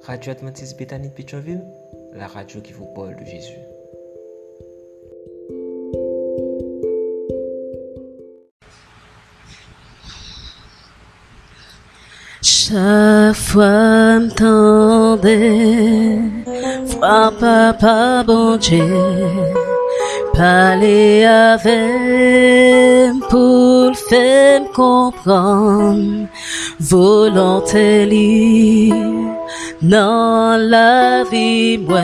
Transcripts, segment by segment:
Radio Adventiste Bethany de Pétionville, la radio qui vous parle de Jésus. Chaque fois m'tendais, vois papa bon Dieu, parler avec pour le faire comprendre, volonté libre dans la vie, moi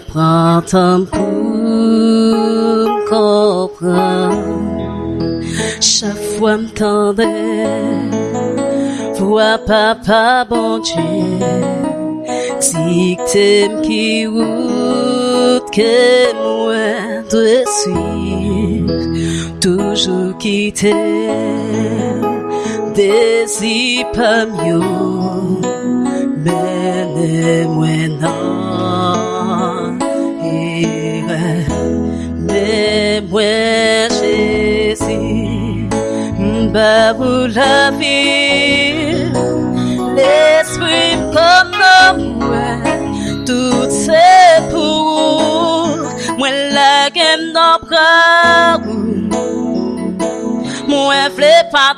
prends temps pour comprendre. Chaque fois m'tendais, vois papa bon Dieu, si t'aimes qui route que moi dois suivre, toujours quitter, désir pas mieux, mais moi non, mais moi Jésus, pour la vie, l'esprit comme moi, tout c'est pour moi la gaine dans bras, moi v'lais pas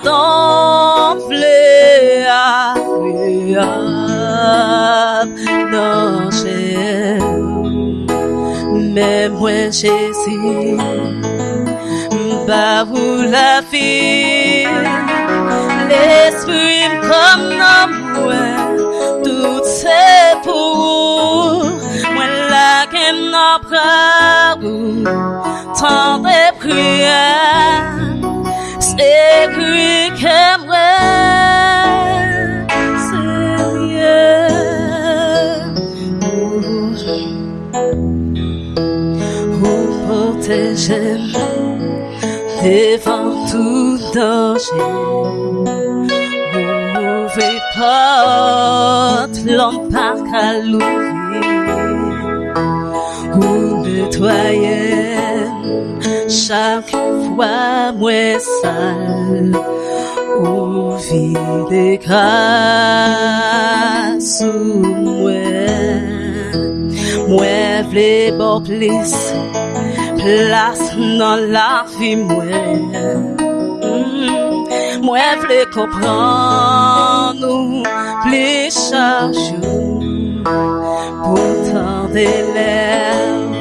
non j'ai, mais moi Jésus. Pour la vie, l'esprit comme moi, tout c'est pour moi la gaine dans bras, tant de prières, c'est lui que moi, Seigneur, vous protégez devant tout danger, ouvrez porte, l'homme par qu'à l'ouvrir, ou nettoyer chaque fois moins sale, ou vide grâce ou moi v'lais bon place dans la vie, moi v'lais comprendre nous plus chaque jour, pourtant des lèvres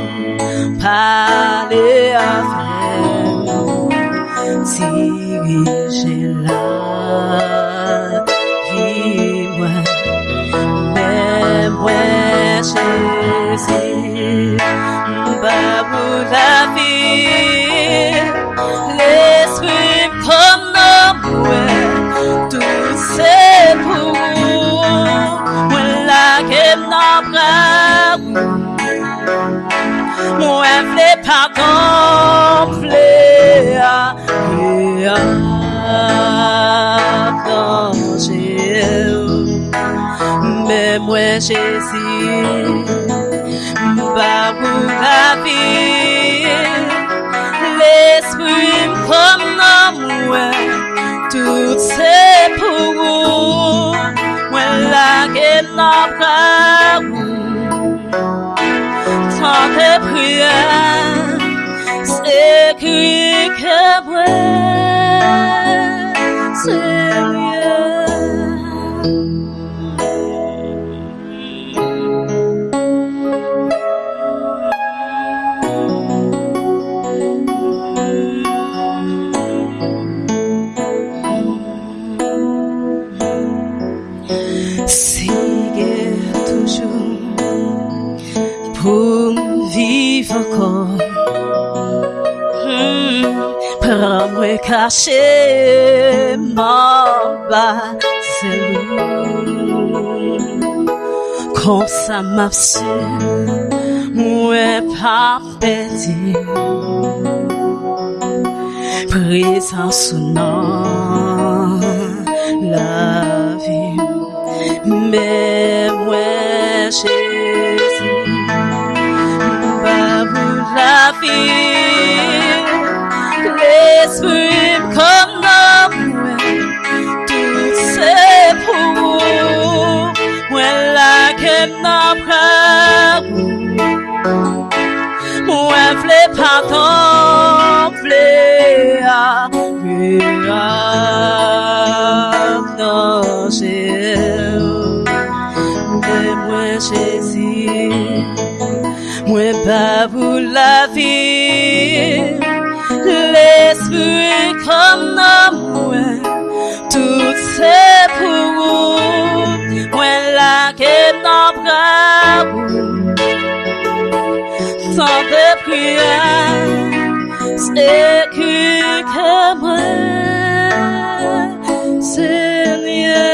parler avec, diriger la vie, mais moi Jésus, pour la vie, l'esprit comme moi, tout c'est pour moi la gaine dans bras, moi v'lais pas mais moi Jésus, pour la vie, l'esprit comme moi, tout c'est pour moi la gaine dans bras, tant de prières, c'est lui que moi, Seigneur. Encore, prends-moi caché, m'en bas, c'est lourd, comme ça m'a su, moi pas pété, présence non, la vie, mais moi Jésus, la vie, l'esprit comme moi, tout c'est pour Moi vle pardon, vle non j'ai moi Jésus, moi pas pour la vie, l'esprit comme dans moi, tout c'est pour vous, moi la que dans bras sans de prière, c'est que moi, Seigneur,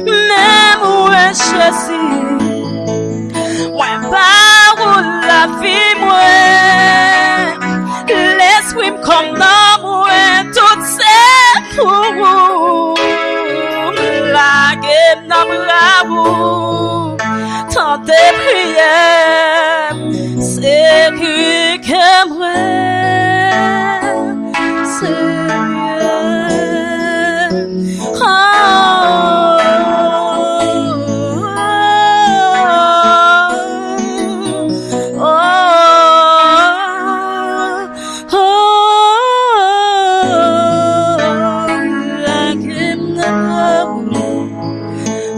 même où je suis, moi pas où la vie, moi, l'esprit me comme dans moi, tout c'est pour vous, la gueule dans bravo, tant de prières, c'est que moi, Seigneur,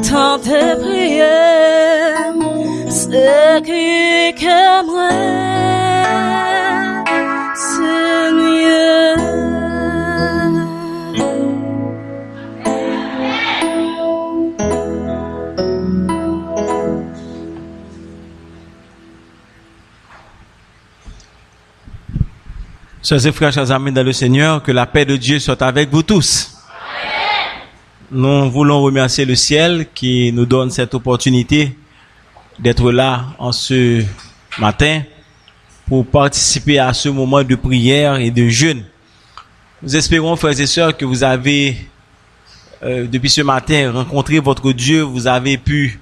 tant de prières, c'est que moi, Seigneur. Chers et frères, chers amis dans le Seigneur, que la paix de Dieu soit avec vous tous. Nous voulons remercier le ciel qui nous donne cette opportunité d'être là en ce matin pour participer à ce moment de prière et de jeûne. Nous espérons, frères et sœurs, que vous avez, depuis ce matin, rencontré votre Dieu. Vous avez pu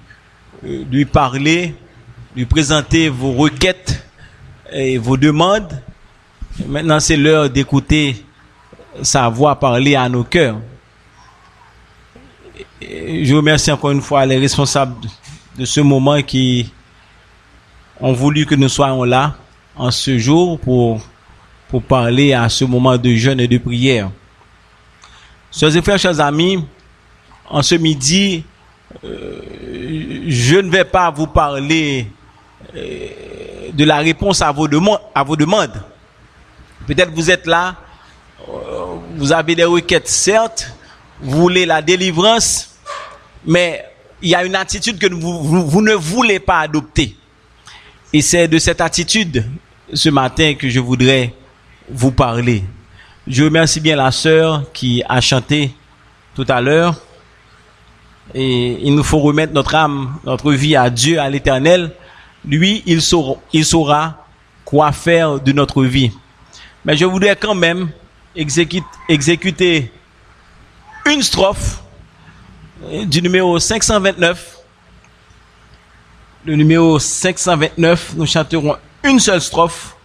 lui parler, lui présenter vos requêtes et vos demandes. Maintenant, c'est l'heure d'écouter sa voix parler à nos cœurs. Je remercie encore une fois les responsables de ce moment qui ont voulu que nous soyons là en ce jour pour parler à ce moment de jeûne et de prière. Chers et frères, chers amis, en ce midi, je ne vais pas vous parler de la réponse à vos demandes. Peut-être vous êtes là, vous avez des requêtes, certes, vous voulez la délivrance, mais il y a une attitude que vous ne voulez pas adopter. Et c'est de cette attitude, ce matin, que je voudrais vous parler. Je remercie bien la sœur qui a chanté tout à l'heure. Et il nous faut remettre notre âme, notre vie à Dieu, à l'Éternel. Lui, il saura quoi faire de notre vie. Mais je voudrais quand même exécuter une strophe du numéro 529. Le numéro 529, nous chanterons une seule strophe.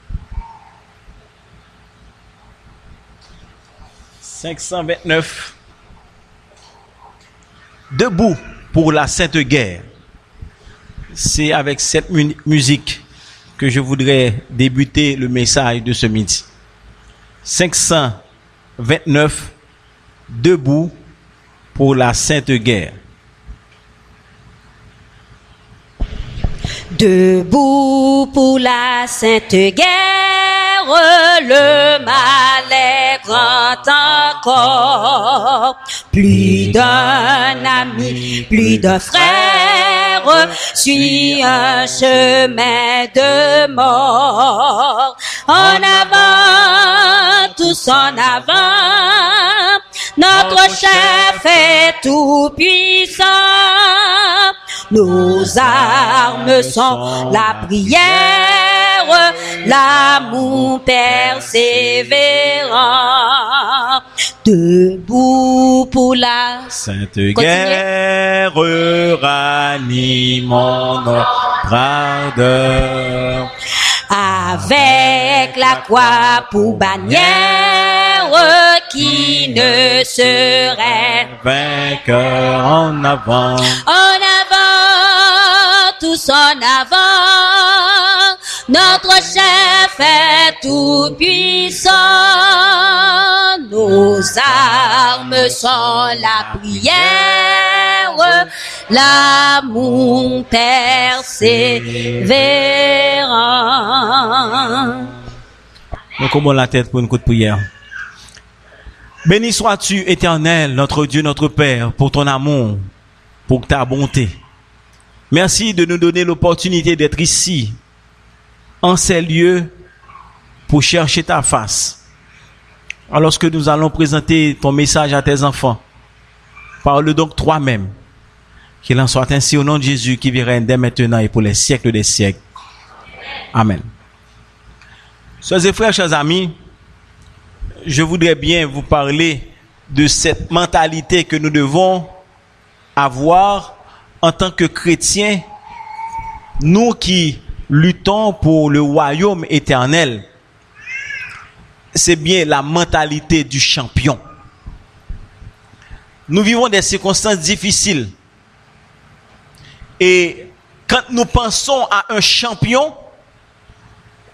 529. Debout pour la Sainte Guerre. C'est avec cette musique que je voudrais débuter le message de ce midi. 529. Debout pour la Sainte Guerre. Debout pour la Sainte Guerre, le mal est grand encore. Plus d'un ami, plus d'un frère suit un chemin de mort. En avant, tous en avant, notre chef est tout puissant. Nos armes sont la prière, l'amour persévérant. Debout pour la Sainte Guerre, ranimons notre ardeur. Avec la croix pour bannière qui ne serait vainqueur en avant. En avant, tous en avant. Notre chef est tout puissant. Nos armes sont la prière, l'amour persévérant. Nous commandons la tête pour une courte prière. Béni sois-tu, Éternel, notre Dieu, notre Père, pour ton amour, pour ta bonté. Merci de nous donner l'opportunité d'être ici, en ces lieux, pour chercher ta face. Alors que nous allons présenter ton message à tes enfants, parle donc toi-même. Qu'il en soit ainsi au nom de Jésus qui vit règne dès maintenant et pour les siècles des siècles. Amen. Chers et frères, chers amis, je voudrais bien vous parler de cette mentalité que nous devons avoir en tant que chrétiens, nous qui luttons pour le royaume éternel. C'est bien la mentalité du champion. Nous vivons des circonstances difficiles. Et quand nous pensons à un champion,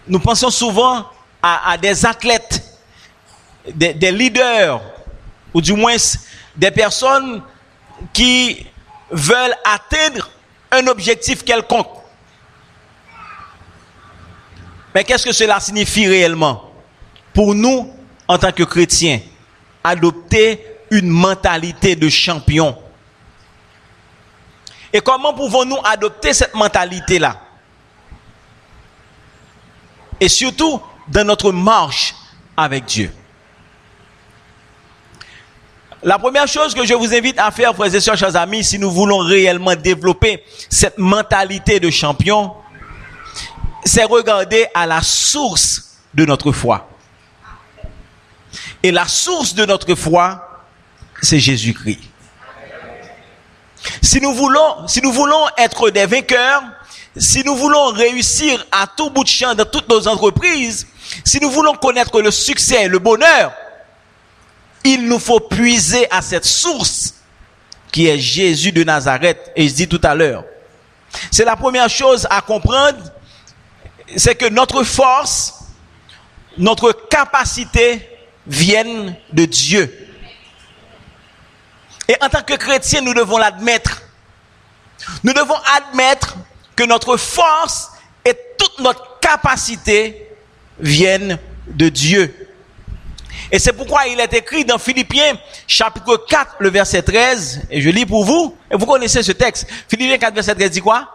nous pensons souvent à des athlètes, des leaders, ou du moins des personnes qui veulent atteindre un objectif quelconque. Mais qu'est-ce que cela signifie réellement pour nous, en tant que chrétiens, adopter une mentalité de champion? Et comment pouvons-nous adopter cette mentalité-là? Et surtout, dans notre marche avec Dieu. La première chose que je vous invite à faire, frères et sœurs, chers amis, si nous voulons réellement développer cette mentalité de champion, c'est regarder à la source de notre foi. Et la source de notre foi, c'est Jésus-Christ. Si nous voulons être des vainqueurs, si nous voulons réussir à tout bout de champ dans toutes nos entreprises, si nous voulons connaître le succès, le bonheur, il nous faut puiser à cette source qui est Jésus de Nazareth. Et je dis tout à l'heure, c'est la première chose à comprendre, c'est que notre force, notre capacité viennent de Dieu. Et en tant que chrétiens, nous devons l'admettre. Nous devons admettre que notre force et toute notre capacité viennent de Dieu. Et c'est pourquoi il est écrit dans Philippiens chapitre 4, le verset 13, et je lis pour vous, et vous connaissez ce texte. Philippiens 4, verset 13 dit quoi?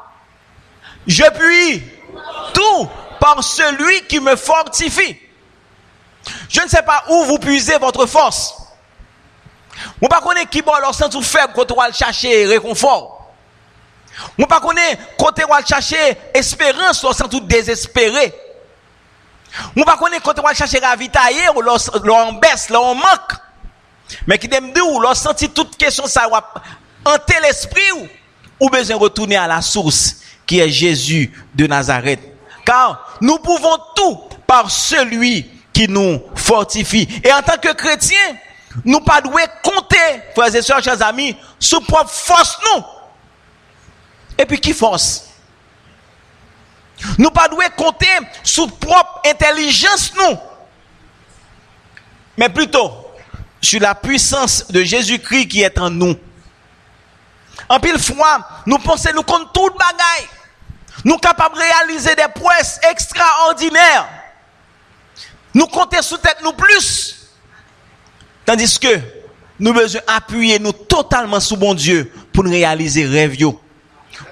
Je puis tout par celui qui me fortifie. Je ne sais pas où vous puisez votre force. Vous ne connaissez pas qui bon leur sens tout faible quand on va chercher réconfort. Vous ne connaissez pas quand on va chercher espérance leur sens tout désespéré. Vous ne connaissez pas quand on va chercher ravitailler ou leur baisse, leur manque. Mais qui t'aime dire ou leur senti toute question ça va hanter l'esprit ou besoin retourner à la source qui est Jésus de Nazareth. Car nous pouvons tout par celui qui nous fortifie. Et en tant que chrétiens, nous pas devons compter, frères et sœurs, chers amis, sur propre force nous. Et puis qui force? Nous pas devons compter sur propre intelligence nous. Mais plutôt sur la puissance de Jésus-Christ qui est en nous. En pile fois, nous pensons nous compte tout bagaille. Nous capables de réaliser des prouesses extraordinaires. Nous comptons sous tête nous plus. Tandis que nous besoin appuyer nous totalement sur bon Dieu pour nous réaliser rêve yo.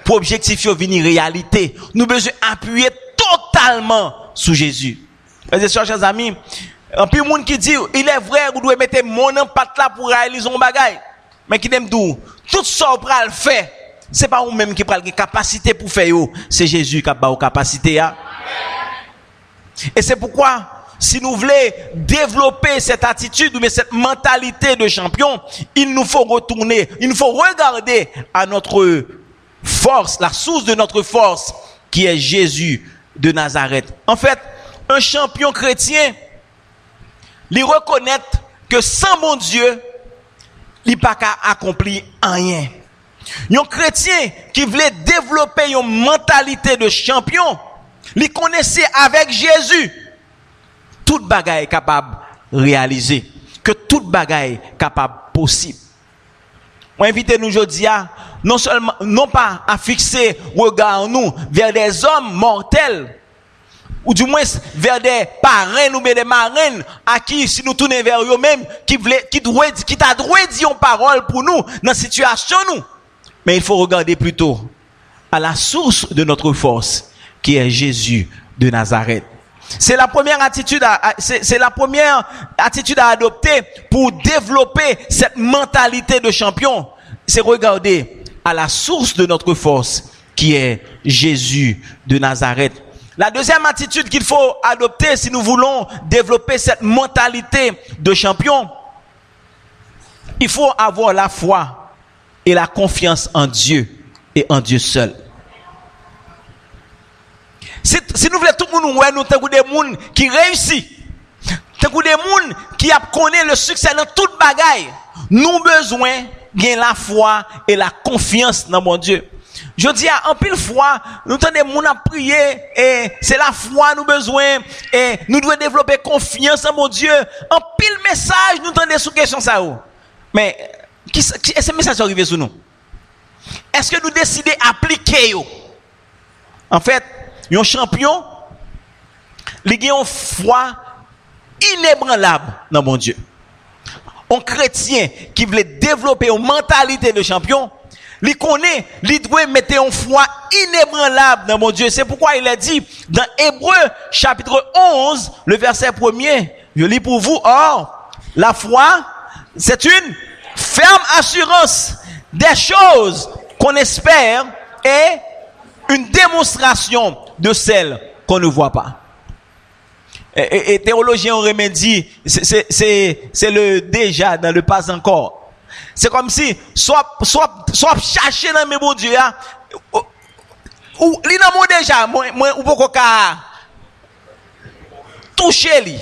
Pour objectif yo venir réalité, nous besoin appuyer totalement sur Jésus. Frères et sœurs, chers amis, un peu monde qui dit il est vrai vous devez mettre mon en patte là pour réaliser un bagaille. Mais qui n'aime tout ça pour le faire. C'est pas vous même qui prend la capacité pour faire yo, c'est Jésus qui a ba capacité ya. Et c'est pourquoi si nous voulons développer cette attitude ou cette mentalité de champion, il nous faut retourner, il nous faut regarder à notre force, la source de notre force, qui est Jésus de Nazareth. En fait, un champion chrétien, il reconnaît que sans mon Dieu, il n'a pas qu'à accomplir rien. Un chrétien qui voulait développer développer une mentalité de champion, li connaissait avec Jésus, toute bagaille est capable de réaliser, que toute bagaille est capable possible. On invite nous aujourd'hui non seulement, non pas à fixer regard nous vers des hommes mortels, ou du moins vers des parrains ou des marraines à qui, si nous tournons vers eux-mêmes, qui t'a droit dit une parole pour nous, dans la situation nous. Mais il faut regarder plutôt à la source de notre force, qui est Jésus de Nazareth. C'est la première attitude à adopter pour développer cette mentalité de champion. C'est regarder à la source de notre force, qui est Jésus de Nazareth. La deuxième attitude qu'il faut adopter si nous voulons développer cette mentalité de champion, il faut avoir la foi et la confiance en Dieu et en Dieu seul. Si nous voulons tout le monde, nous avons des gens qui réussissent, des gens qui connaissent le succès dans toute bagaille, nous avons besoin de la foi et la confiance dans mon Dieu. Je dis en pile fois, nous avons des gens à prier et c'est la foi nous besoin et nous devons développer confiance en mon Dieu. En pile message nous avons des sous-questions ça. Mais est-ce que ce message arrive sur nous? Est-ce que nous décidons d'appliquer? En fait, un champion, il a une foi inébranlable dans mon Dieu. Un chrétien qui veut développer une mentalité de champion, il connaît, il doit mettre une foi inébranlable dans mon Dieu. C'est pourquoi il a dit dans Hébreux chapitre 11, le verset 1er, je lis pour vous, or, la foi, c'est une ferme assurance des choses qu'on espère et une démonstration de celles qu'on ne voit pas. Et théologiens auraient dit, c'est le déjà dans le pas encore. C'est comme si, soit chercher dans mes beaux dieux, ou, li nan mon déjà, ou poko ka, toucher li.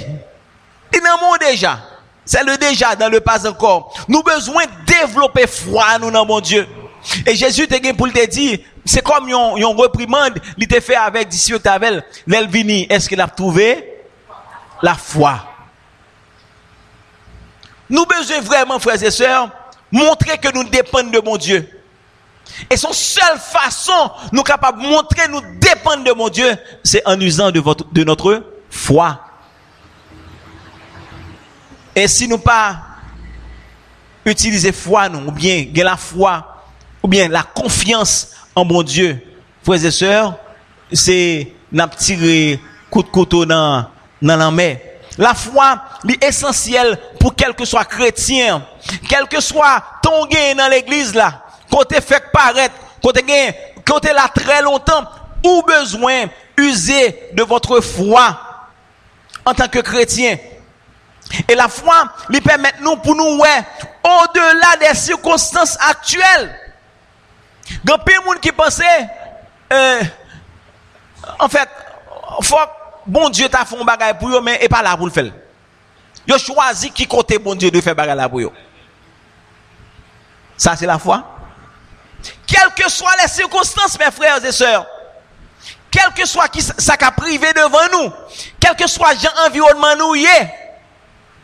Li nan mon déjà. C'est le déjà dans le pas encore. Nous besoin développer foi, nous, dans mon Dieu. Et Jésus te pour te dire, c'est comme yon reprimande, il te fait avec disciples tavel, l'elvini, est-ce qu'il a trouvé la foi? Nous besoin vraiment, frères et sœurs, montrer que nous dépendons de mon Dieu. Et son seule façon, nous capables de montrer nous dépendons de mon Dieu, c'est en usant de notre foi. Et si nous pas utiliser foi, nous, ou bien la foi, ou bien la confiance en mon Dieu, frères et sœurs, c'est n'a tiré coup de couteau dans la main. La foi est essentielle pour quel que soit chrétien, quel que soit ton gain dans l'église là, côté fait paraître, côté là très longtemps, ou besoin user de votre foi en tant que chrétien. Et la foi lui permet nous pour nous au-delà des circonstances actuelles. Il y a plein de monde qui pensait en fait faut bon Dieu t'a fait un bagage pour eux mais et pas là pour le faire. Yo choisi qui côté bon Dieu de faire bagage là pour eux. Ça c'est la foi. Quelles que soient les circonstances mes frères et sœurs, quel que soit qui ça qu'a privé devant nous, quel que soit l'environnement nous y est,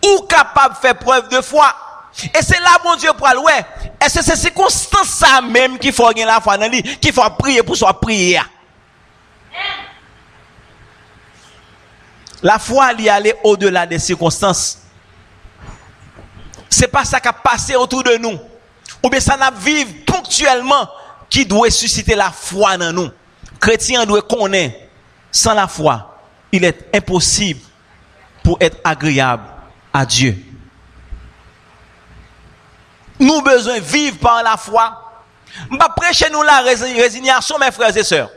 ou capable de faire preuve de foi. Et c'est là mon Dieu pour aller. Est-ce que c'est circonstance ça même qu'il faut gagner la foi dans lui, qu'il faut prier pour soit prier. La foi elle y aller au-delà des circonstances. C'est pas ça qui a passé autour de nous. Ou bien ça n'a vivre ponctuellement qui doit susciter la foi dans nous. Chrétien doit connaître sans la foi, il est impossible pour être agréable à Dieu. Nous besoin vivre par la foi. M'pa prêcher nous la résignation mes frères et sœurs.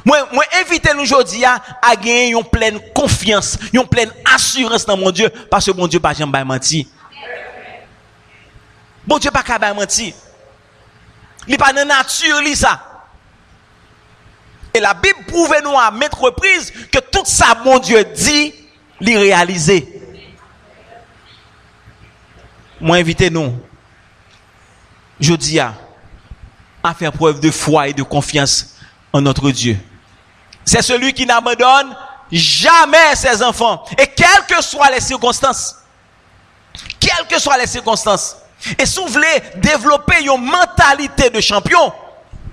Moi inviter nous aujourd'hui à gagner une pleine confiance, une pleine assurance dans mon Dieu parce que mon Dieu pas jamais menti. Bon Dieu pas capable menti. Il pas dans nature li ça. Et la Bible prouve nous à maintes reprises que tout ça mon Dieu dit, li réaliser. Moi invitez nous je dis à faire preuve de foi et de confiance en notre Dieu. C'est celui qui n'abandonne jamais ses enfants. Et quelles que soient les circonstances. Quelles que soient les circonstances. Et si vous voulez développer une mentalité de champion,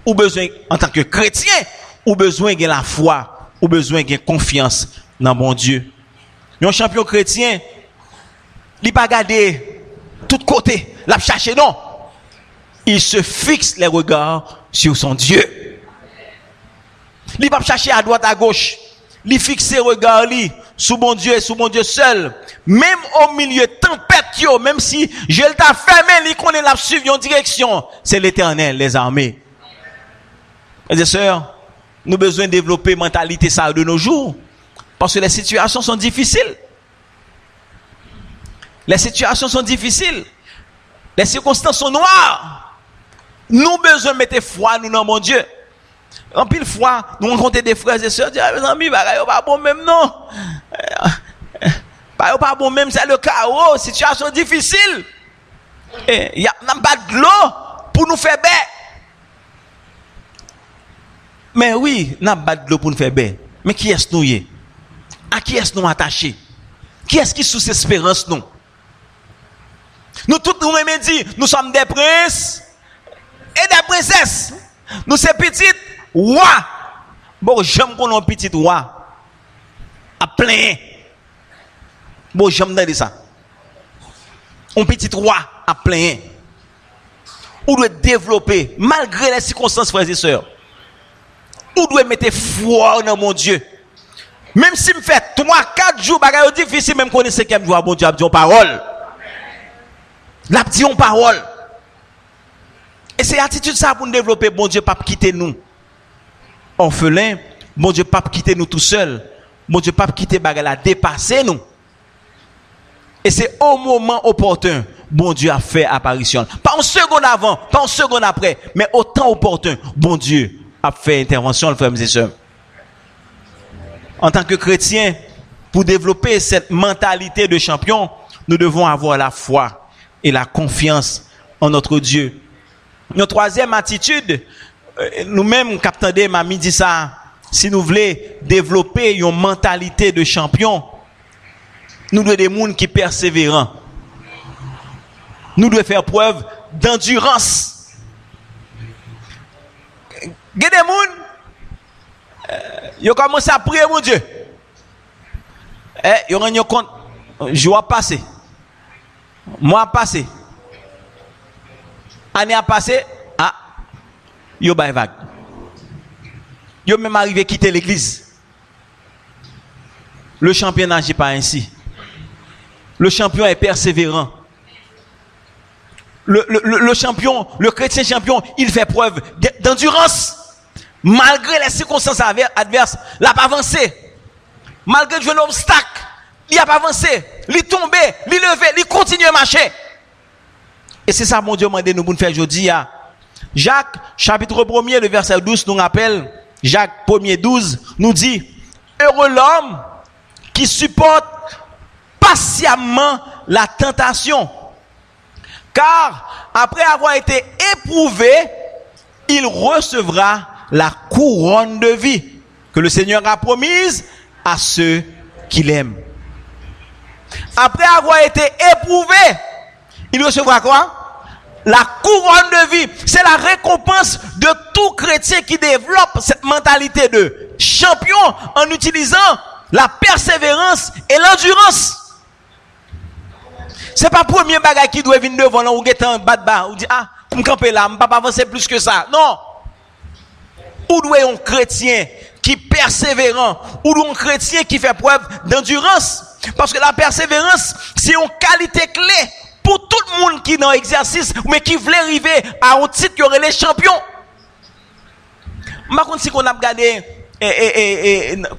ou besoin, en tant que chrétien, ou besoin de la foi, ou besoin de confiance dans bon Dieu. Un champion chrétien, il ne pas garder tout côté, la chercher, non. Il se fixe les regards sur son Dieu. Il ne pas chercher à droite, à gauche. Il fixe ses regards sur bon Dieu et sur mon Dieu seul. Même au milieu de tempête, même si je le t'a fermé, il connaît la suivre en direction. C'est l'Éternel, les armées. Mes sœurs, nous avons besoin de développer une mentalité ça de nos jours. Parce que les situations sont difficiles. Les situations sont difficiles. Les circonstances sont noires. Nous avons besoin de mettre foi nous dans mon Dieu. En pile fois, nous rencontrons des frères et sœurs, disent, mes amis, pas bon même, non. Pas bon même, c'est le chaos, situation difficile. Et il n'y a pas de l'eau pour nous faire bain. Mais oui, n'a pas de l'eau pour nous faire bain. Mais qui est-ce nous y? À qui est-ce nous attachés? Qui est-ce qui sous espérance nous? Nous tous nous même dit, nous sommes des princes et des princesses. Nous sommes petites rois. Bon, j'aime qu'on ait petit roi. À plein. Bon, j'aime dire ça. Un petit roi à plein. Ou doit développer, malgré les circonstances, frères et sœurs. Ou doit mettre foi dans mon Dieu. Même si me fait 3-4 jours, bagaille difficile, même qu'on est 5e jour, bon Dieu a dit en parole. L'a dit en parole. Et c'est attitude ça pour nous développer, bon Dieu, pas quitter nous. Orphelin, bon Dieu, pas quitter nous tout seul. Bon Dieu, pas quitter bagaille la dépasser nous. Et c'est au moment opportun, bon Dieu a fait apparition. Pas en seconde avant, pas en seconde après, mais au temps opportun, bon Dieu a fait intervention, frères et sœurs. En tant que chrétien, pour développer cette mentalité de champion, nous devons avoir la foi et la confiance en notre Dieu. Notre troisième attitude, nous-mêmes, Captain m'a dit ça, si nous voulons développer une mentalité de champion, nous devons être des gens qui persévérants. Nous devons faire preuve d'endurance. Il y a des gens, ils commencent à prier, mon Dieu. Ils ont compte, jour passé, mois passé, année a passé, ils ont vague. Ils ont même arrivé à quitter l'église. Le champion n'agit pas ainsi. Le champion est persévérant. Le champion, le chrétien champion, il fait preuve d'endurance. Malgré les circonstances adverses, il n'a pas avancé. Malgré le obstacle, il n'a pas avancé. Il est tombé, il est levé, il continue à marcher. Et c'est ça, mon Dieu, m'a dit nous pour nous faire aujourd'hui. Jacques, chapitre 1er, le verset 12, nous rappelle, Jacques 1er 12, nous dit, heureux l'homme qui supporte patiemment la tentation. Car après avoir été éprouvé, il recevra la couronne de vie que le Seigneur a promise à ceux qui l'aiment. Après avoir été éprouvé, il recevra quoi? La couronne de vie. C'est la récompense de tout chrétien qui développe cette mentalité de champion en utilisant la persévérance et l'endurance. C'est pas premier bagage qui doit venir devant là ou get en bas de bas ou dit pour me camper là, je ne peux pas avancer plus que ça. Non. Ou doit un chrétien qui est persévérant, ou un chrétien qui fait preuve d'endurance. Parce que la persévérance, c'est une qualité clé pour tout le monde qui est dans l'exercice, mais qui voulait arriver à un titre qui aurait les champions. Par contre, si on a regardé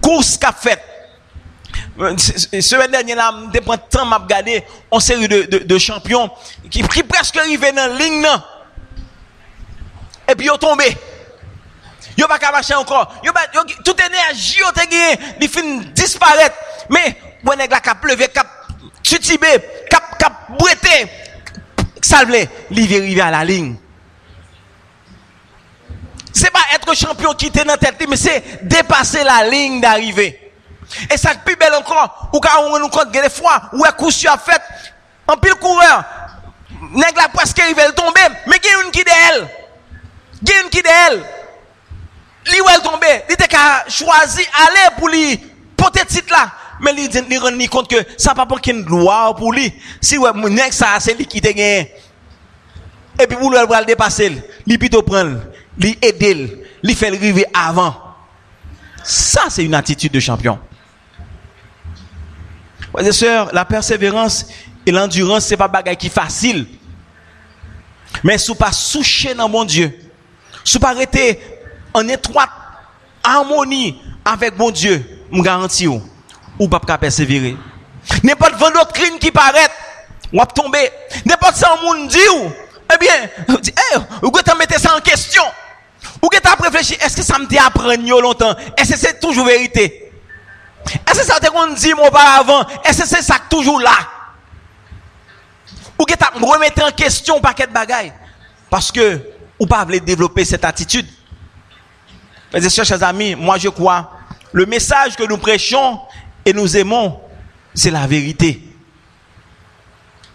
course qu'a fait, semaine dernière, là, depuis un temps, m'a regardé une série de champions qui presque arrivaient dans la ligne, et puis ils ont tombé. Ils n'ont pas qu'à marcher encore. Toute énergie, ils finissent disparaître. Mais, bon, les gars, qui pleuvé, qui tutibé, qui bouetté, salvé, ils arrivent à la ligne. C'est pas être être champion qui était dans tête, mais c'est dépasser la ligne d'arrivée. Et ça plus belle encore, ou quand on nous compte des fois, où un coup sur a fait, en pile coureur, nèg la presque arrivé le tomber, mais il y a une qui d'elle. Il y a une qui d'elle. Li ou elle tombe, il était qu'à choisir aller pour lui porter titre là, mais il rend compte que ça pas pour qu'une gloire pour lui. Si ouais nèg ça c'est lui qui te gagne. Et puis pour lui va le dépasser, lui plutôt prendre, lui aider, lui faire arriver avant. Ça c'est une attitude de champion. Frères et sœurs, la persévérance et l'endurance c'est pas bagaille qui facile. Mais si pas soucher dans mon Dieu, si pas rester en étroite harmonie avec mon Dieu, me garantis ou pas persévérer. N'importe quelle doctrine qui paraît, ou va tomber. N'importe ça monde dit eh bien, ou que tu mettez ça en question. Ou que tu as réfléchi, est-ce que ça me t'apprend longtemps? Est-ce que c'est toujours vérité? Est-ce que ça te dit auparavant? Est-ce que c'est ça toujours là? Ou que tu as remettre en question paquet de bagailles parce que ou pas voulez développer cette attitude. Mes chers amis, moi je crois le message que nous prêchons et nous aimons, c'est la vérité.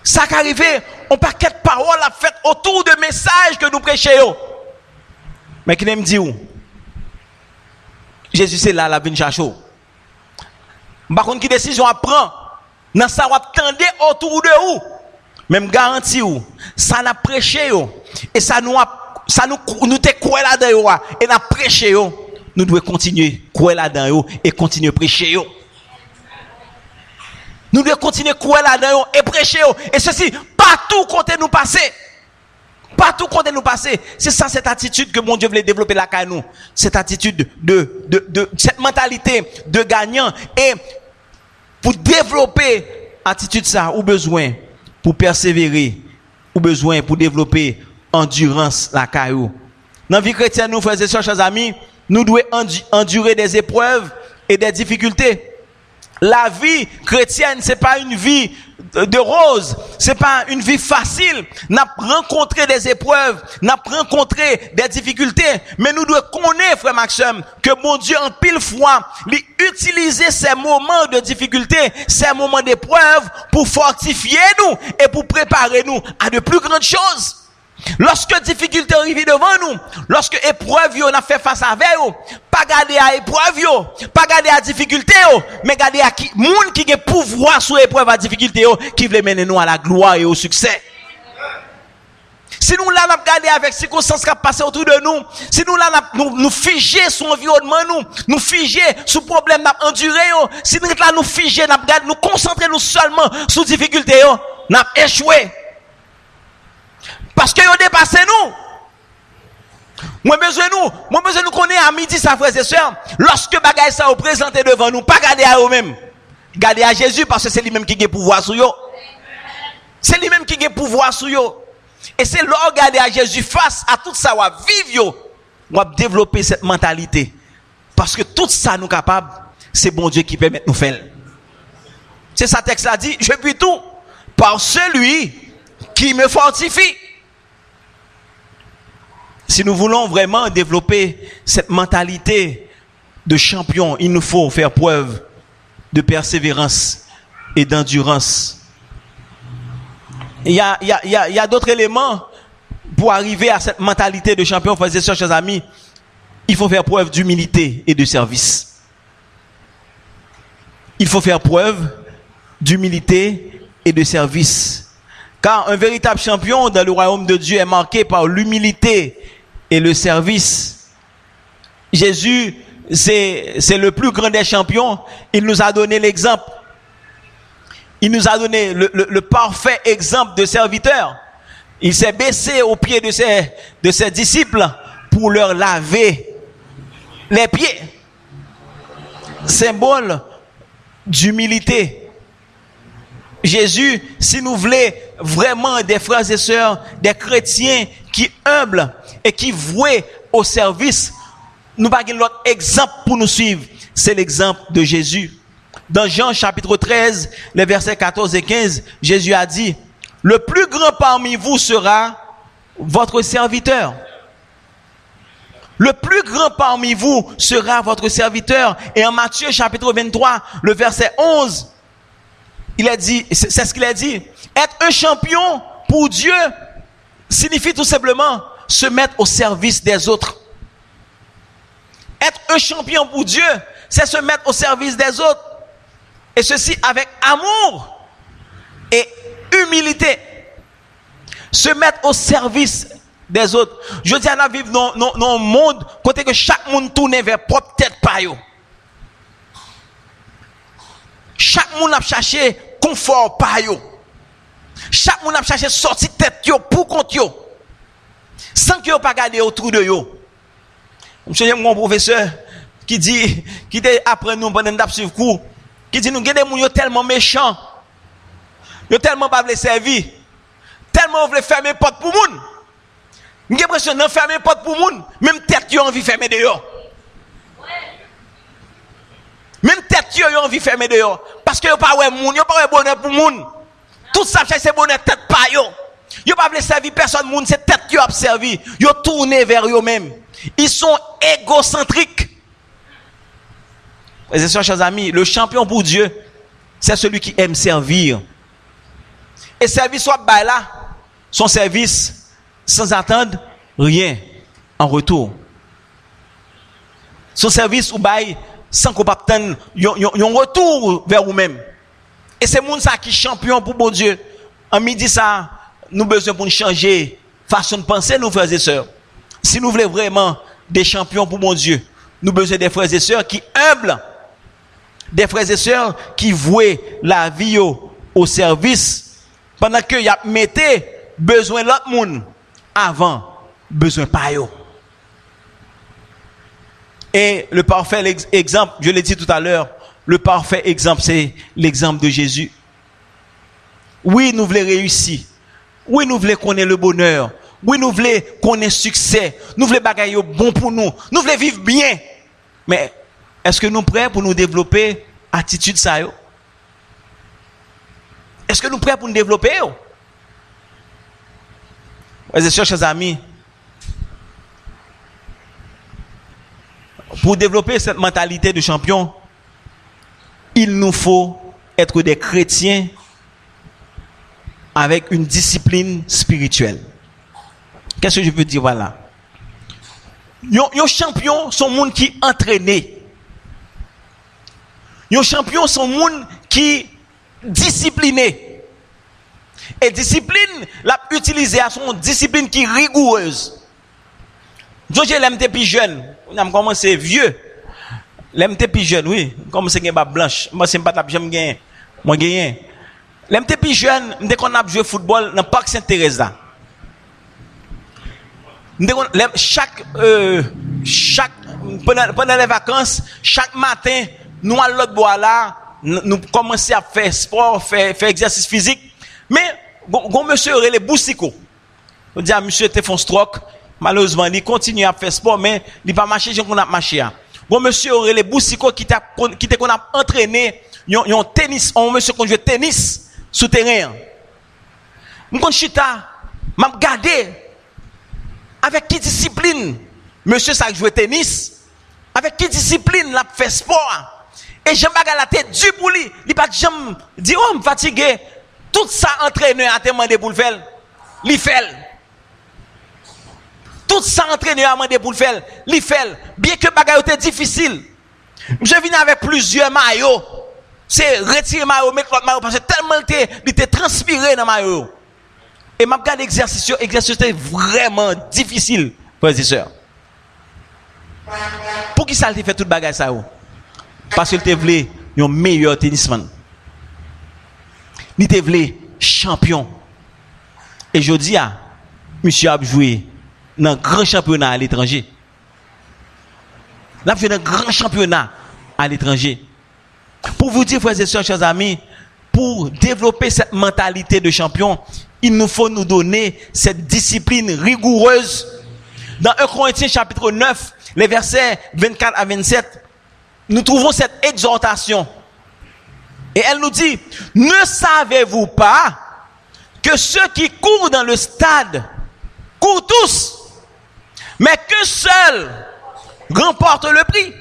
Ça qui arrive, on paquet de paroles à fait autour de messages que nous prêchons. Mais qui me dit où? Jésus c'est là, la vine chacho. Par contre, qui décision à prendre? Dans ça, on attendez autour de où? Même garantie où? Ça n'a prêché où? Et ça nous te croire là-dedans et n'a prêché où? Nous devons continuer croire là-dedans et continuer prêcher où? Nous devons continuer croire là-dedans et prêcher où? Et ceci, partout côté nous passer. Partout côté nous passer. C'est ça, cette attitude que mon Dieu voulait développer là à nous. Cette attitude cette mentalité de gagnant. Et pour développer attitude ça, ou besoin pour persévérer, ou besoin pour développer endurance la caillou. Dans la vie chrétienne, nous, frères et sœurs, chers amis, nous devons endurer des épreuves et des difficultés. La vie chrétienne, c'est pas une vie de rose, c'est pas une vie facile. N'a rencontré des épreuves, n'a rencontré des difficultés, mais nous devons connaître, frère Maxime, que mon Dieu en pile fois, lui utiliser ces moments de difficulté, ces moments d'épreuve pour fortifier nous et pour préparer nous à de plus grandes choses. Lorsque difficulté arrive devant nous, lorsque épreuve on a fait face avec eux, pas garder à épreuve pas garder à difficulté mais garder à qui monde qui a pouvoir sur épreuve à difficulté qui veut mener nous à la gloire et au succès. Si nous là n'a garder avec circonstances qui passent autour de nous, si nous là nous figer sur environnement nous figer sur problème n'a enduré si nous là nous figer n'a nous concentrer nous seulement sur difficulté n'a échoué. Parce que vous dépassez nous. Moi besoin nous connaître à midi ça frères et sœurs. Lorsque bagaille ça vous présenter devant nous, pas garder à eux-mêmes. Garder à Jésus parce que c'est lui-même qui a pouvoir sur eux. C'est lui-même qui a pouvoir sur eux. Et c'est leur garder à Jésus face à tout ça va vivre on va développer cette mentalité. Parce que tout ça nous capable, c'est bon Dieu qui permet de nous faire. C'est ça texte là dit, je puis tout par celui qui me fortifie. Si nous voulons vraiment développer cette mentalité de champion, il nous faut faire preuve de persévérance et d'endurance. Il y a d'autres éléments pour arriver à cette mentalité de champion, frères et sœurs, chers amis. Il faut faire preuve d'humilité et de service. Il faut faire preuve d'humilité et de service. Car un véritable champion dans le royaume de Dieu est marqué par l'humilité et le service. Jésus, c'est le plus grand des champions. Il nous a donné l'exemple. Il nous a donné le parfait exemple de serviteur. Il s'est baissé aux pieds de ses disciples pour leur laver les pieds. Symbole d'humilité. Jésus, si nous voulons vraiment des frères et sœurs, des chrétiens qui humbles et qui vouent au service, nous n'avons pas l'autre exemple pour nous suivre. C'est l'exemple de Jésus. Dans Jean chapitre 13, les versets 14 et 15, Jésus a dit, le plus grand parmi vous sera votre serviteur. Le plus grand parmi vous sera votre serviteur. Et en Matthieu chapitre 23, le verset 11, il a dit, c'est ce qu'il a dit. Être un champion pour Dieu signifie tout simplement se mettre au service des autres. Être un champion pour Dieu, c'est se mettre au service des autres. Et ceci avec amour et humilité. Se mettre au service des autres. Je dis à la vivre dans un monde côté que chaque monde tourne vers propre tête par yo. Chaque monde a cherché confort par yo. Chaque monde a cherché sortir tête yo pour compte yo. Sans que yo pas garder autour de yo. Monsieur mon professeur qui était après nous pendant d'ap suivre cours, qui dit nous gade moun yo tellement méchant. Yo tellement pas veut servir. Tellement veut fermer porte pour moun. J'ai l'impression de fermer porte pour moun, même tête yo envie fermer dehors. Même tête yo envie fermer dehors parce que yo pas ouais moun, yo pas ouais bonheur pour moun. Tout ça c'est bonheur tête pas yo. Yo pas veut servir personne moun, c'est tête yo a servi. Yo tourné vers eux même. Ils sont égocentriques. Et c'est ça, chers amis, le champion pour Dieu, c'est celui qui aime servir. Et service soit bah là, son service sans attendre rien en retour. Son service ou bail sans qu'on pas attendre un retour vers vous-même. Et c'est moun ça qui champion pour bon Dieu. En midi ça, nous besoin pour changer façon de penser nos frères et sœurs. Si nous voulons vraiment des champions pour mon Dieu, nous besoin des frères et sœurs qui humbles, des frères et sœurs qui vouent la vie au service pendant que y a mettez besoin l'autre monde avant besoin pas yo. Et le parfait exemple, je l'ai dit tout à l'heure, le parfait exemple c'est l'exemple de Jésus. Oui, nous voulons réussir. Oui, nous voulons connaître le bonheur. Oui, nous voulons connaître succès. Nous voulons bagaille bon pour nous. Nous voulons vivre bien. Mais est-ce que nous sommes prêts pour nous développer attitude ça yo? Est-ce que nous sommes prêts pour nous développer yo? Mes chers amis, pour développer cette mentalité de champion, il nous faut être des chrétiens avec une discipline spirituelle. Qu'est-ce que je veux dire voilà? Yon champion sont monde qui entraîné. Yon champion sont monde qui discipliné. Et discipline, l'a utilisé à son discipline qui rigoureuse. J'ai l'aime plus jeune, on a commencé vieux. L'aime plus jeune, oui, comme c'est une barbe blanche. Moi c'est pas la j'aime gagner. Moi gagner. L'aime plus jeune, dès qu'on a joué football dans le parc Sainte-Thérèse là. Chaque pendant les vacances, chaque matin, nous à l'autre bois là, nous commençons à faire sport, faire exercice physique. Mais gon monsieur les boussico. On dit à monsieur te font stroke, malheureusement, il continue à faire sport mais il pas marcher comme on a marché. Gon monsieur les boussico qui qu'on a entraîné, yon tennis, on monsieur qu'on joue tennis sous terrain. M'kon chita, m'a regardé avec qui discipline monsieur ça joue tennis, avec qui discipline l'a fait sport. Et j'aime pas la tête du pour lui, il pas j'aime dit oh me fatigué. Tout ça entraîneur a demandé pour le faire, il fait. Tout ça entraîneur a demandé pour le faire, il fait. Bien que bagaille était difficile. Je viens avec plusieurs maillots. C'est retirer maillot, mettre l'autre maillot parce que tellement il était transpiré dans maillot. Et m'a regardé l'exercice était vraiment difficile, frères et sœurs. Pour qui ça il fait toute bagaille ça? Parce qu'il te voulait un meilleur tennisman. Il te voulait champion. Et je dis à monsieur a joué dans un grand championnat à l'étranger. Il a fait un grand championnat à l'étranger. Pour vous dire, frères et sœurs, chers amis, pour développer cette mentalité de champion, il nous faut nous donner cette discipline rigoureuse. Dans 1 Corinthiens chapitre 9, les versets 24 à 27, nous trouvons cette exhortation. Et elle nous dit, ne savez-vous pas que ceux qui courent dans le stade courent tous, Mais qu'un seul remporte le prix.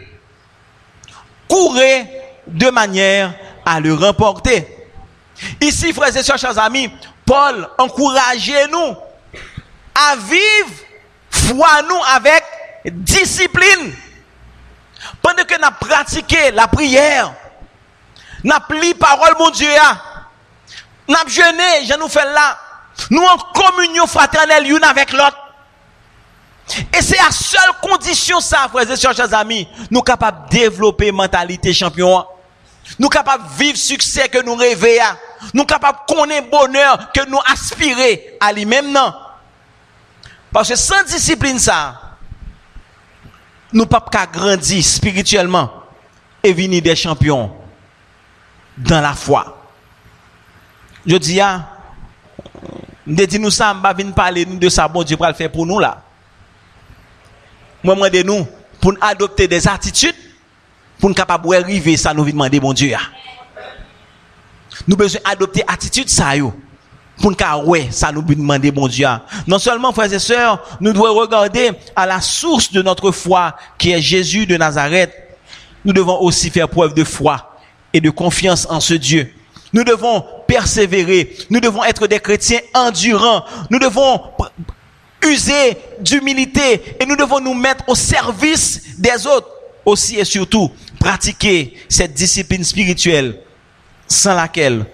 Courez de manière à le remporter. Ici, frères et sœurs, chers amis, Paul encourageait-nous à vivre foi nous avec discipline. Pendant que nous pratiquons la prière, nous appelons parole mon Dieu, nous jeûné, je nous fais là, nous en communion fraternelle l'une avec l'autre. Et c'est à seule condition ça, frères et sœurs, chers amis, nous capables de développer mentalité champion. Nous capables de vivre succès que nous rêvons. Nous capables de connaître bonheur que nous aspirons à lui-même, non. Parce que sans discipline ça, nous ne pouvons pas grandir spirituellement et venir des champions dans la foi. Je dis, nous disons ça, nous ne venons pas parler de ça, bon Dieu va le faire pour nous là. Moi, je demande nous pour nous adopter des attitudes pour nous capables d'arriver ça, nous demander bon Dieu. Nous besoin adopter attitude ça yo. Pour nous ouais, ça nous demander bon Dieu. Non seulement frères et sœurs, nous devons regarder à la source de notre foi qui est Jésus de Nazareth. Nous devons aussi faire preuve de foi et de confiance en ce Dieu. Nous devons persévérer, nous devons être des chrétiens endurants. Nous devons user d'humilité et nous devons nous mettre au service des autres. Aussi et surtout, pratiquer cette discipline spirituelle sans laquelle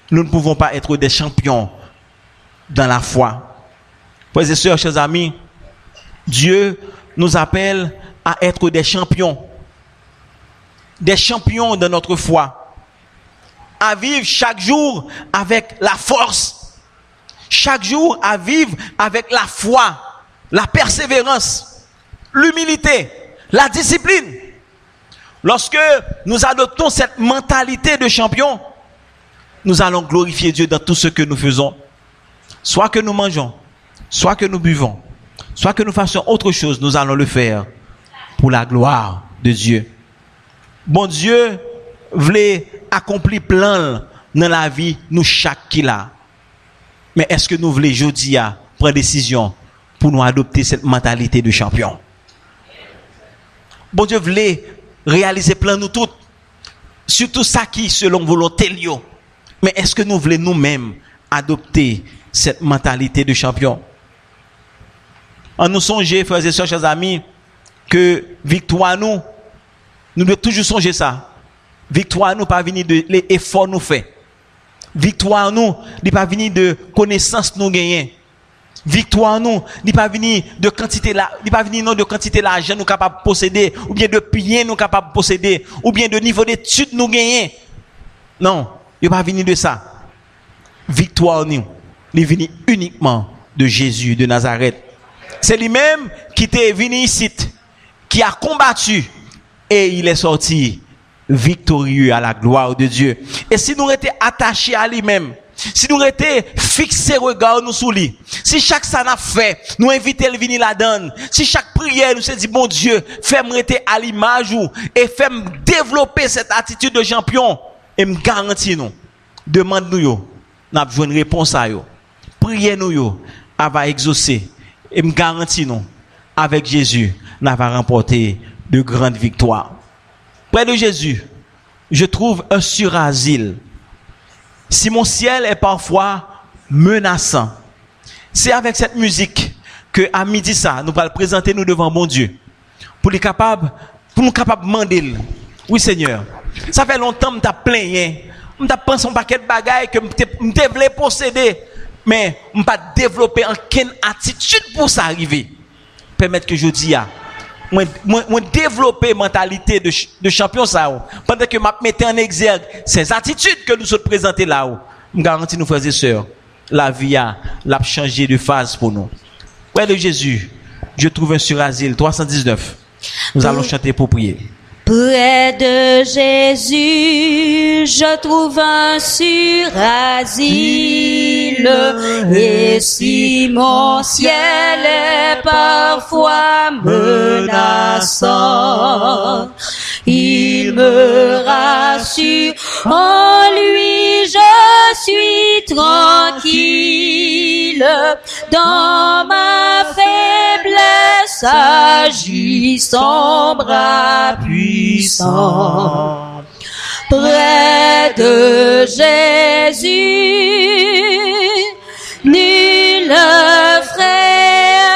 nous ne pouvons pas être des champions dans la foi. Frères et sœurs, chers amis, Dieu nous appelle à être des champions dans notre foi, à vivre chaque jour avec la force, chaque jour à vivre avec la foi, la persévérance, l'humilité, la discipline. Lorsque nous adoptons cette mentalité de champion, nous allons glorifier Dieu dans tout ce que nous faisons. Soit que nous mangeons, soit que nous buvons, soit que nous fassions autre chose, nous allons le faire pour la gloire de Dieu. Bon Dieu voulait accomplir plein dans la vie, nous chaque qui l'a. Mais est-ce que nous voulons aujourd'hui prendre décision pour nous adopter cette mentalité de champion? Bon Dieu voulait réaliser plein nous toutes, surtout ça qui selon volonté lion. Mais est-ce que nous voulons nous-mêmes adopter cette mentalité de champion? En nous songer, frères et sœurs, chers amis, que victoire nous devons toujours songer ça. Victoire nous pas venir de l'effort nous fait. Victoire nous n'est pas venir de connaissance nous gagner. Victoire nous n'est pas venir de quantité là, n'est pas venir non de quantité d'argent nous capable posséder, ou bien de bien nous capable posséder, ou bien de niveau d'études nous gagner. Non, il pas venir de ça. Victoire nous, il vient uniquement de Jésus de Nazareth. C'est lui-même qui est venu ici, qui a combattu et il est sorti victorieux à la gloire de Dieu. Et si nous étions attachés à lui-même, si nous étions fixés regard nous sous lui, si chaque ça n'a fait, nous inviter le venir la donne, si chaque prière nous se dit bon Dieu, fais-moi rester à l'image ou et fais-moi développer cette attitude de champion et me garantit nous, demande nous yo, n'a besoin une réponse à yo. Priez nous yo, elle va exaucer et me garantit nous avec Jésus, n'a va remporter de grandes victoires. Près de Jésus, je trouve un surasile. Si mon ciel est parfois menaçant, c'est avec cette musique que à midi ça, nous allons présenter nous devant mon Dieu. Pour nous capables de demander. Oui Seigneur, ça fait longtemps que je t'ai plaigné. Je t'ai pensé un paquet de bagailles que je voulais posséder. Mais je n'ai pas développé aucune attitude pour ça arriver. Permettre que je dise, moi développer mentalité de champion ça pendant que m'a mettais en exergue ces attitudes que nous sommes présentées là. Je garantis nous frères et sœurs, la vie l'a changé de phase pour nous. Près de Jésus, je trouve un surasile 319. Nous allons chanter pour prier. Près de Jésus, je trouve un surasile, et si mon ciel est parfois menaçant, il me rassure, en lui je suis tranquille, dans ma faiblesse s'agit son bras puissant. Près de Jésus, nul frère,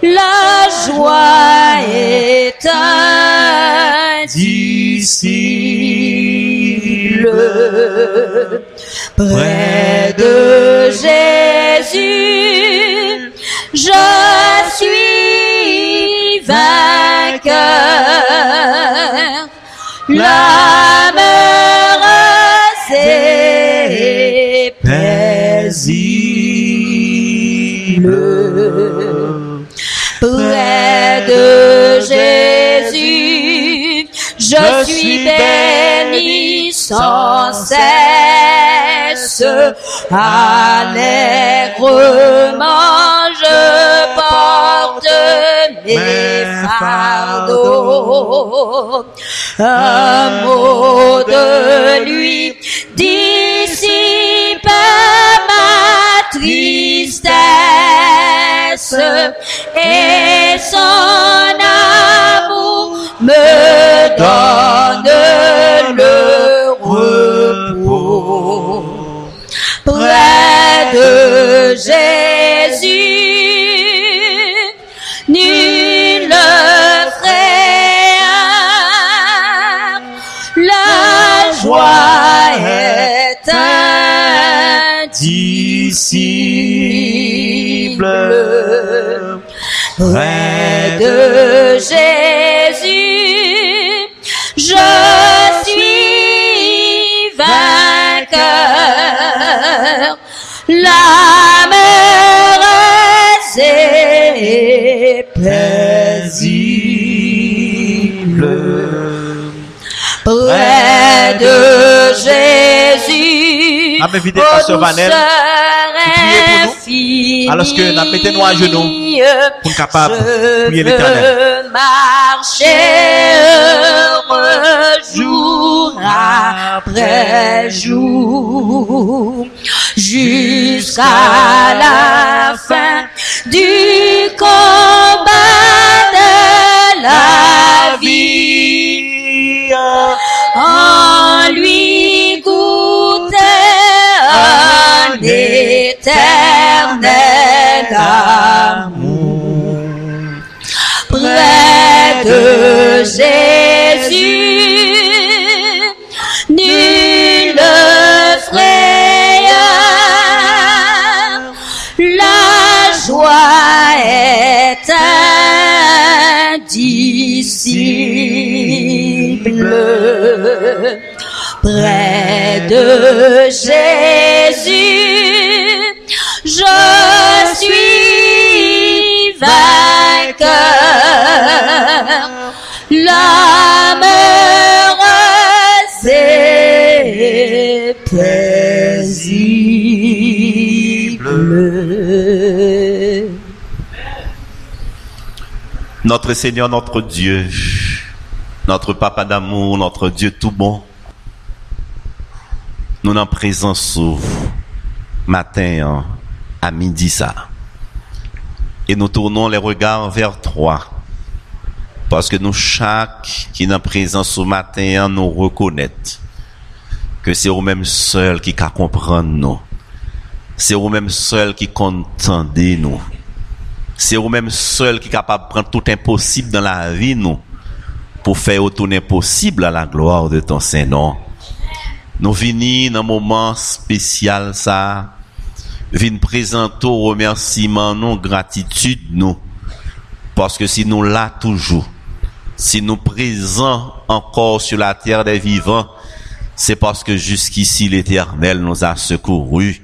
la joie est indicible. Près de Jésus, je suis vainqueur. L'âme heureuse et paisible. Près de Jésus, je suis béni sans cesse. Allègrement je porte mes fardeaux. Un mot de lui dissipe ma tristesse et son amour me donne le repos. Près de Jésus, nul frère, la joie est indicible. Près de Jésus, je suis vainqueur. L'âme heureuse et paisible. Près de Jésus, invité Pasteur Vanel qui prie pour nous alors que nous mettons à genoux pour capable prier l'Éternel. Je marchais heureux jour après jour jusqu'à la fin du combat de la vie. En lui goûter un éternel amour. Près de Jésus, nul frère, la joie est indicible. Près de Jésus, je suis vainqueur. L'âme heureuse et paisible. Notre Seigneur, notre Dieu, notre Papa d'amour, notre Dieu tout bon, nous en présence au matin à midi ça. Et nous tournons les regards vers toi. Parce que nous, chaque qui est en présence au matin, nous reconnaît que c'est vous-même seul qui peut comprendre nous. C'est vous-même seul qui contendez nous. C'est vous-même seul qui est capable de prendre tout impossible dans la vie nous pour faire tout impossible à la gloire de ton Saint-Nom. Nous venons dans un moment spécial ça, venons présenter au remerciement, nous, gratitude nous, parce que si nous là toujours, si nous présents encore sur la terre des vivants, c'est parce que jusqu'ici l'Éternel nous a secourus,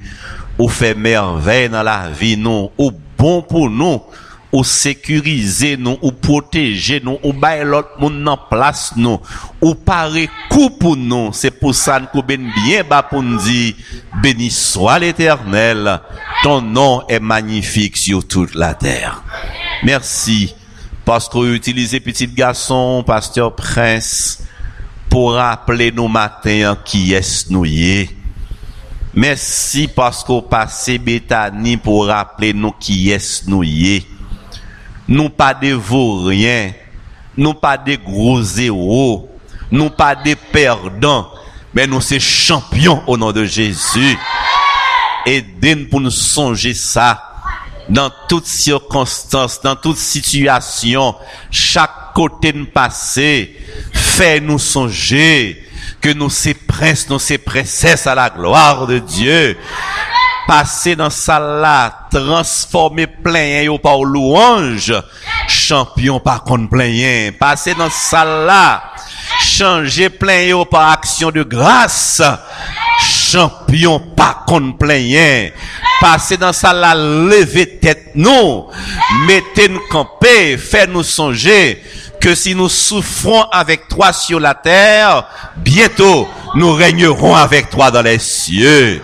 ou fait merveille dans la vie nous, ou bon pour nous, ou sécuriser nous, ou protéger nous, ou bailler l'autre monde en place nous, ou parer coup pour nous. C'est pour ça que nous bien bas pour nous dire, béni soit l'Éternel, ton nom est magnifique sur toute la terre. Merci, parce que vous utilisez petit garçon, pasteur Prince, pour rappeler nos matins qui est nous y est. Merci parce qu'on passé Béthanie pour rappeler nous qui est nous y. Nous pas des vauriens, nous pas des gros zéros, nous pas des perdants, mais nous c'est champions au nom de Jésus. Aidez-nous pour nous songer ça. Dans toutes circonstances, dans toute situation, chaque côté de passé, fais-nous songer que nous ces princes, nous ces princesses à la gloire de Dieu. Passer dans ça là, transformer plein par louange, champion par contre plein. Passer dans ça là, changer plein par action de grâce, champion par contre plein. Passer dans ça là, lever tête nous, mettez nous camper, faites-nous songer que si nous souffrons avec toi sur la terre, bientôt nous régnerons avec toi dans les cieux.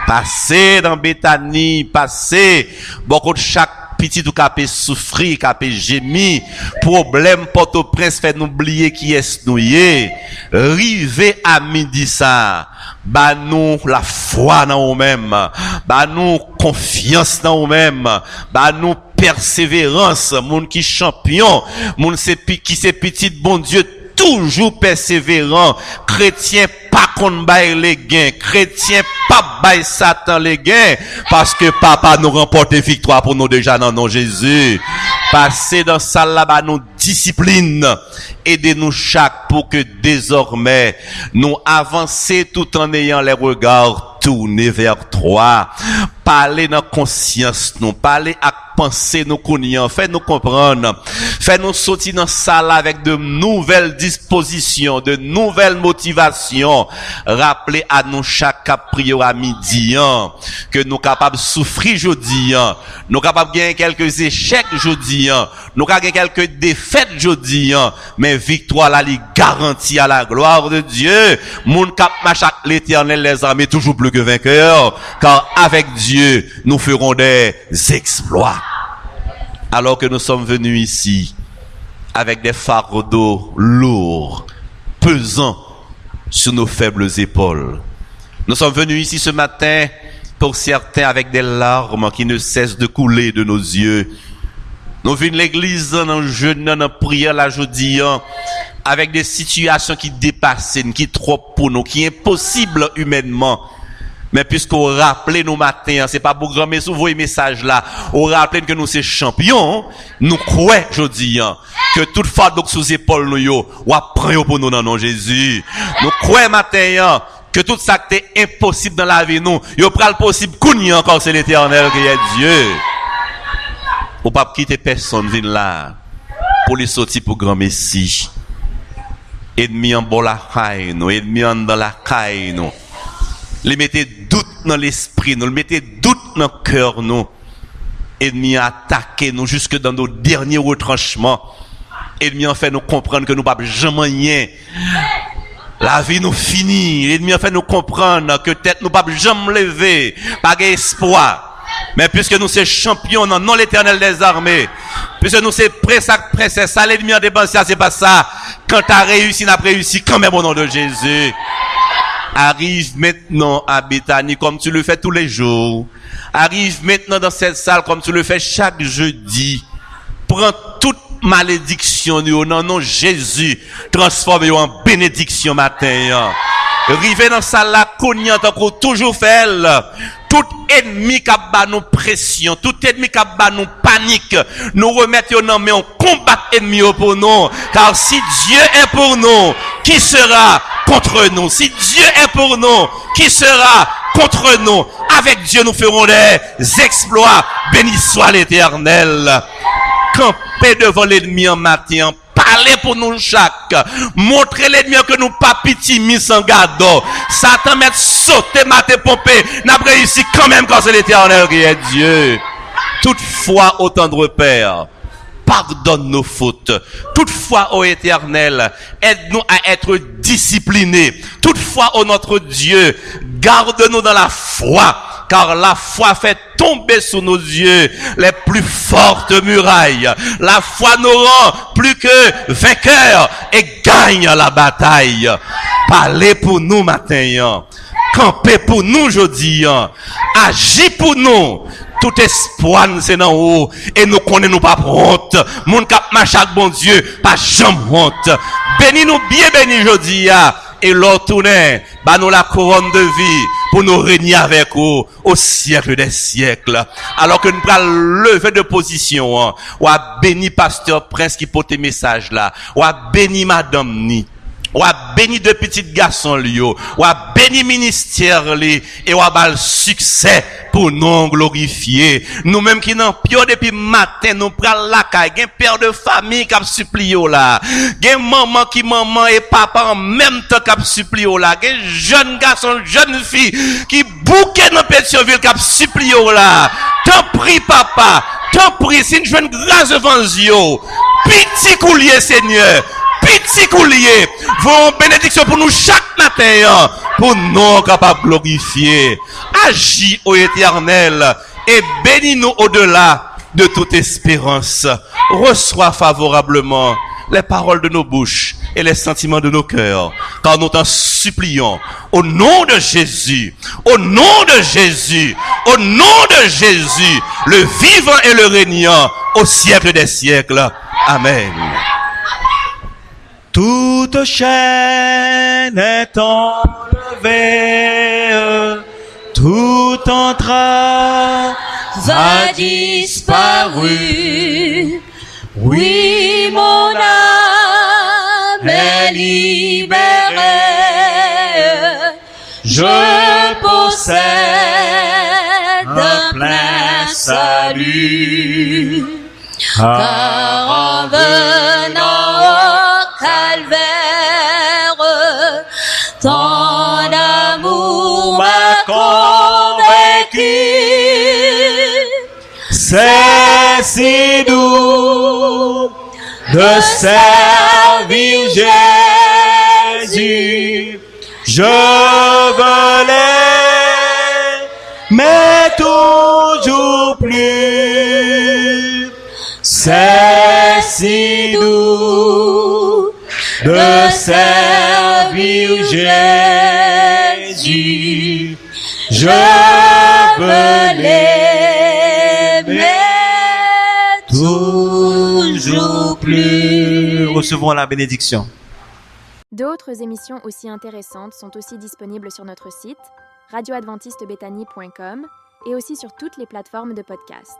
Passez dans Béthanie, passez beaucoup de chaque petit ou capé souffrir, capé gémir, problème Port-au-Prince fait nous oublier qui est noué. Rivé à midi ça. Bah nous la foi dans nous-mêmes, bah nous confiance dans nous-mêmes, bah nous persévérance, moun qui champion, moun qui c'est petit bon Dieu toujours persévérant, chrétien pas qu'on baille les gains, chrétien pas baille Satan les gains, parce que papa nous remporte victoire pour nous déjà dans nom Jésus. Passez dans ça là-bas nous discipline, aidez-nous chaque pour que désormais nous avancer tout en ayant les regards tournés vers toi. Parlez dans conscience nous, parlez à penser nous connaissons, fais-nous comprendre, fais-nous sortir dans ça là avec de nouvelles dispositions, de nouvelles motivations. Rappelez à nous chaque prière à midi que nous capables de souffrir aujourd'hui, nous capables de gagner quelques échecs aujourd'hui, nous capables de gagner quelques défaites aujourd'hui, mais victoire là li garantie à la gloire de Dieu. Moun cap marche l'Éternel les armées toujours plus que vainqueurs, car avec Dieu nous ferons des exploits. Alors que nous sommes venus ici avec des fardeaux lourds, pesants sur nos faibles épaules. Nous sommes venus ici ce matin, pour certains, avec des larmes qui ne cessent de couler de nos yeux. Nous venons l'église dans jeûne, dans prière la jeudi, avec des situations qui dépassent, qui trop pour nous, qui est impossible humainement. Mais puisqu'on rappelle nos matins, c'est pas pour grammer sous vos messages là, on rappelle que nous c'est champions, nous croyons aujourd'hui, que toute fois donc sous épaule nous yo, ou apprend pour nous dans nom Jésus. Nous croyons matin, que tout ça qui est impossible dans la vie nous, yo pral possible kouni encore c'est l'Éternel qui est Dieu. Ou pas quitter personne vient là, pour les sortir pour grand Messie. Ennemi en bas la caille nous, ennemi en dans la caille nous. Les mettez doute dans l'esprit, nous le mettez doute dans le cœur, nous. Ennemi a attaqué nous jusque dans nos derniers retranchements. Ennemi a fait nous comprendre que nous pas jamais rien. La vie nous finit. L'ennemi a fait nous comprendre que tête nous pas jamais lever, pas d'espoir. Mais puisque nous sommes champions dans non l'Éternel des armées, puisque nous sommes princesse, ça l'ennemi a dépensé, c'est pas ça. Quand tu as réussi, n'a réussi quand même au nom de Jésus. Arrive maintenant à Béthanie comme tu le fais tous les jours. Arrive maintenant dans cette salle comme tu le fais chaque jeudi. Prends toute malédiction au nom de Jésus. Transforme-le en bénédiction matin. Arrive dans cette salle là, cognante encore toujours fait. Tout ennemi qui a nous pression, tout ennemi qui a nous panique, nous remettons en main, on combat ennemi pour nous. Car si Dieu est pour nous, qui sera contre nous? Si Dieu est pour nous, qui sera contre nous? Avec Dieu, nous ferons des exploits. Béni soit l'Éternel. Campez devant l'ennemi en matin. Parlez pour nous chaque. Montrez l'ennemi que nous pas pitié mis en garde. Satan met sauter, mater, pomper. N'a réussi quand même quand c'est l'Éternel qui est Dieu. Toutefois, ô tendre Père, pardonne nos fautes. Toutefois, ô Éternel, aide-nous à être disciplinés. Toutefois, ô notre Dieu, garde-nous dans la foi. Car la foi fait tomber sous nos yeux les plus fortes murailles. La foi nous rend plus que vainqueurs et gagne la bataille. Parlez pour nous matin. camper pour nous aujourd'hui, agis pour nous. Tout espoir c'est dans haut et nous connaissons pas honte. Mon cap marche avec bon Dieu, pas jamais honte. Bénis nous bien bénis aujourd'hui et l'autre tourner, bah nous la couronne de vie pour nous régner avec vous au siècle des siècles. Alors que nous prenons lever de position, ou à béni pasteur prince qui porte message là, ou à béni madame ni. Ou à béni de petits garçons lio, ou à béni ministère li, et ou à bal succès pour nous glorifier. Nous même qui n'en pio depuis matin, nous pral la caille, gen père de famille qui a supplié là, gen maman et papa en même temps qui a supplié là, gen jeune garçon, jeune fille qui bouquet dans Pétionville qui a supplié là. T'en prie papa, t'en prie, si je veux une grâce devant yo, petit coulier Seigneur. Petit coulier, vos bénédictions pour nous chaque matin, pour nous capables de glorifier. Agis au éternel et bénis-nous au-delà de toute espérance. Reçois favorablement les paroles de nos bouches et les sentiments de nos cœurs, car nous t'en supplions au nom de Jésus, au nom de Jésus, au nom de Jésus, le vivant et le régnant au siècle des siècles. Amen. Toute chaîne est enlevée, tout entrave a disparu. Oui, mon âme est libérée. Je possède un plein salut. Car en venant au calvaire, ton amour m'a convaincu. C'est si doux de servir Jésus. Je veux l'aimer toujours plus. C'est si doux de servir Jésus. Je veux l'aimer toujours plus. Recevons la bénédiction. D'autres émissions aussi intéressantes sont aussi disponibles sur notre site radioadventistebethany.com et aussi sur toutes les plateformes de podcast.